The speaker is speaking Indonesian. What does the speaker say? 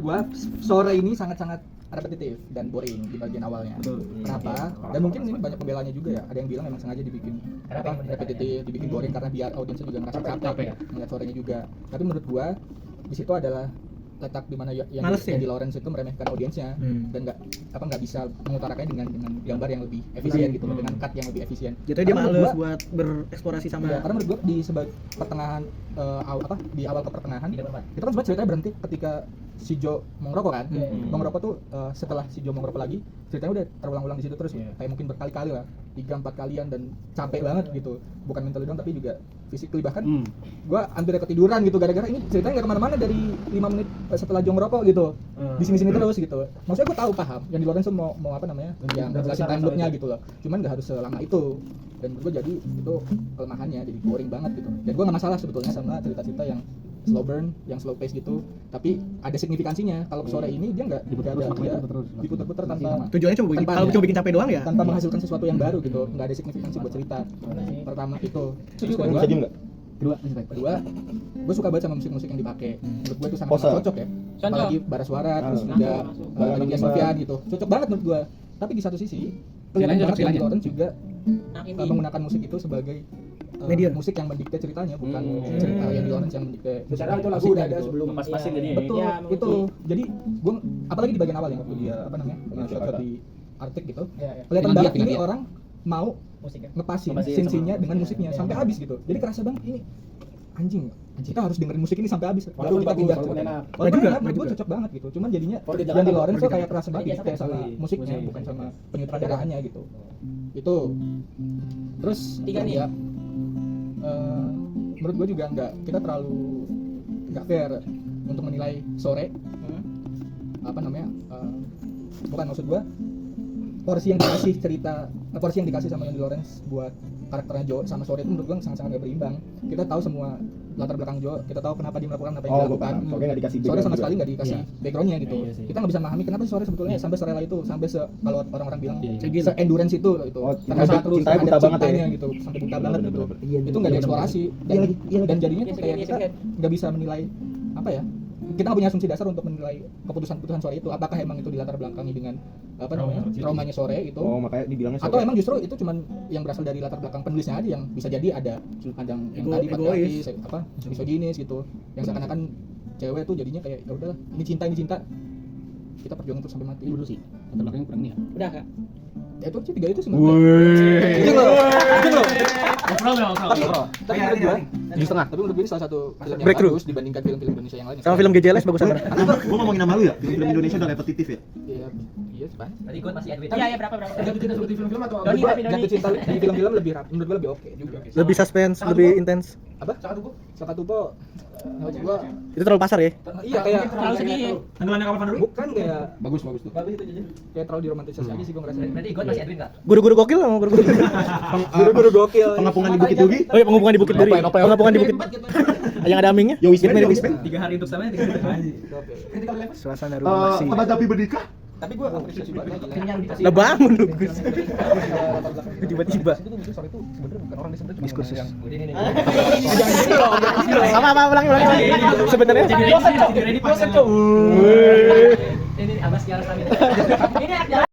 Gua sore ini sangat-sangat repetitif dan boring di bagian awalnya. Betul. Kenapa? Dan mungkin ini banyak pembelanya juga ya. Ada yang bilang memang sengaja dibikin repetitif, dibikin boring karena biar audiensnya juga ngerasa capek ya. melihat sorenya juga. Tapi menurut gua di situ adalah letak di mana yang Males ya? di Lawrence itu meremehkan audiensnya dan nggak bisa mengutarakannya dengan gambar yang lebih efisien gitu, dengan cut yang lebih efisien. Jatuhnya dia Karena menurut males gua- buat bereksplorasi sama. Iya, karena menurut gua di pertengahan di awal ke pertengahan itu kan sebenarnya ceritanya berhenti ketika si Joe mau ngerokok kan. Mau ngerokok tuh setelah si Joe mau ngerokok lagi, ceritanya udah terulang-ulang di situ terus kayak mungkin berkali-kali lah, 3-4 kalian dan capek banget gitu. Bukan mentally doang tapi juga physically, bahkan gua hampir ketiduran gitu gara-gara ini ceritanya nggak kemana-mana dari 5 menit setelah Joe ngerokok gitu. Di sini-sini terus gitu. Maksudnya gua tahu paham yang di Lawrence mau apa namanya? Yang jelasin time loop-nya gitu loh. Cuman nggak harus selama itu. Dan menurut gue jadi itu kelemahannya, jadi boring banget gitu. Dan gue nggak masalah sebetulnya sama cerita-cerita yang slow burn, yang slow pace gitu, tapi ada signifikansinya. Kalau sore ini dia nggak diputer-puter tanpa Tujuannya cuma bikin, kalau cuma bikin capek doang ya. tanpa menghasilkan sesuatu yang baru gitu, nggak ada signifikansi buat cerita. Pertama itu. Terus kedua, gue suka banget sama musik-musik yang dipakai. Menurut gue itu sangat cocok ya. Apalagi bara suara, terus juga Aditya Sofyan gitu, cocok banget menurut gue. Tapi di satu sisi kelihatan banget yang Lawrence juga menggunakan musik itu sebagai media musik yang mendikte ceritanya, bukan cerita yang di Lawrence yang mendikte. Secara itu lagu udah ada sebelum pas-pasin jadi. Betul, itu. Jadi gue apalagi di bagian awal ya waktu dia apa namanya shot di Arctic gitu. Kelihatan banget ini orang mau ngepasin scene-nya dengan musiknya sampai habis gitu. Jadi kerasa banget ini anjing kita harus dengerin musik ini sampai habis baru kita pindah. Walaupun menurut gue cocok banget gitu. Cuman jadinya yang di Lawrence tuh kayak kerasa banget kayak sama musiknya bukan sama penyutradaraannya gitu. Itu. Terus tiga nih ya. Menurut gue juga kita terlalu nggak fair untuk menilai sore. Apa namanya? Bukan, maksud gue porsi yang dikasih sama Johnny Lawrence buat karakternya Joe sama sore itu menurut gue sangat-sangat gak berimbang. Kita tahu semua latar belakang Joe, kita tahu kenapa dia melakukan apa yang dilakukan. Sore sama sekali nggak dikasih backgroundnya gitu. Kita nggak bisa memahami kenapa sih sore sebetulnya sampai serela itu, sampai kalau orang-orang bilang se-endurance itu karena saat terus ada cintanya gitu, sampai buta banget gitu. Itu nggak dieksplorasi dan jadinya tuh kayak kita nggak bisa menilai apa ya. Kita nggak punya asumsi dasar untuk menilai keputusan sore itu, apakah emang itu dilatar belakangi dengan apa namanya traumanya sore itu, makanya dibilangnya sore. atau emang justru itu cuman yang berasal dari latar belakang penulisnya aja, yang bisa jadi ada sudut pandang yang tadi patriarkis apa misoginis gitu, yang seakan-akan cewek tuh jadinya kayak ya udahlah ini cinta kita perjuangin terus sampai mati. Dulu sih latar belakangnya kurang nih ya. Udah Kak. Ya itu sih 3 itu sebenarnya. Itu loh. Tapi menurut gue 7,5. Tapi menurut gue ini salah satu film yang bagus dibandingkan film-film Indonesia yang lain. Sama film GJLS bagus mana? Gua ngomongin nama lu ya, film Indonesia udah repetitif ya. Iya, sebenarnya. Tadi gue masih Edwin. Iya, berapa? Jatuh cinta seperti film-film atau Doni. jatuh cinta di film-film lebih menurut gue lebih oke juga. Lebih suspense, lebih intens. Apa? Sakatupo. Menurut gua Itu terlalu pasar ya? iya kayak terlalu sedih. Tenggelamnya kapal dulu. bukan kayak Bagus tuh. kayak terlalu diromantisasi aja sih gua ngerasa. Berarti gue masih Edwin Kak. Guru-guru gokil sama guru-guru. Guru-guru gokil. Pengapungan di Bukit Tugi. Oh iya, pengepungan di Bukit Duri. Pengepungan di Bukit. Yang ada amingnya? Yo Wisman. 3 hari untuk samanya 3 hari. Suasana rumah masih. Tempat api bernikah. Tapi gua apresiasi banget lagi. Kenyang dikasih. Lah bangun lu, Gus. Tiba-tiba. Itu tuh mungkin sore itu sebenarnya bukan orang di sebenarnya Diskursus. Ini. Apa ulangi. Sebenarnya Jadi ready pas. Ini Abbas Kiarastami. Ini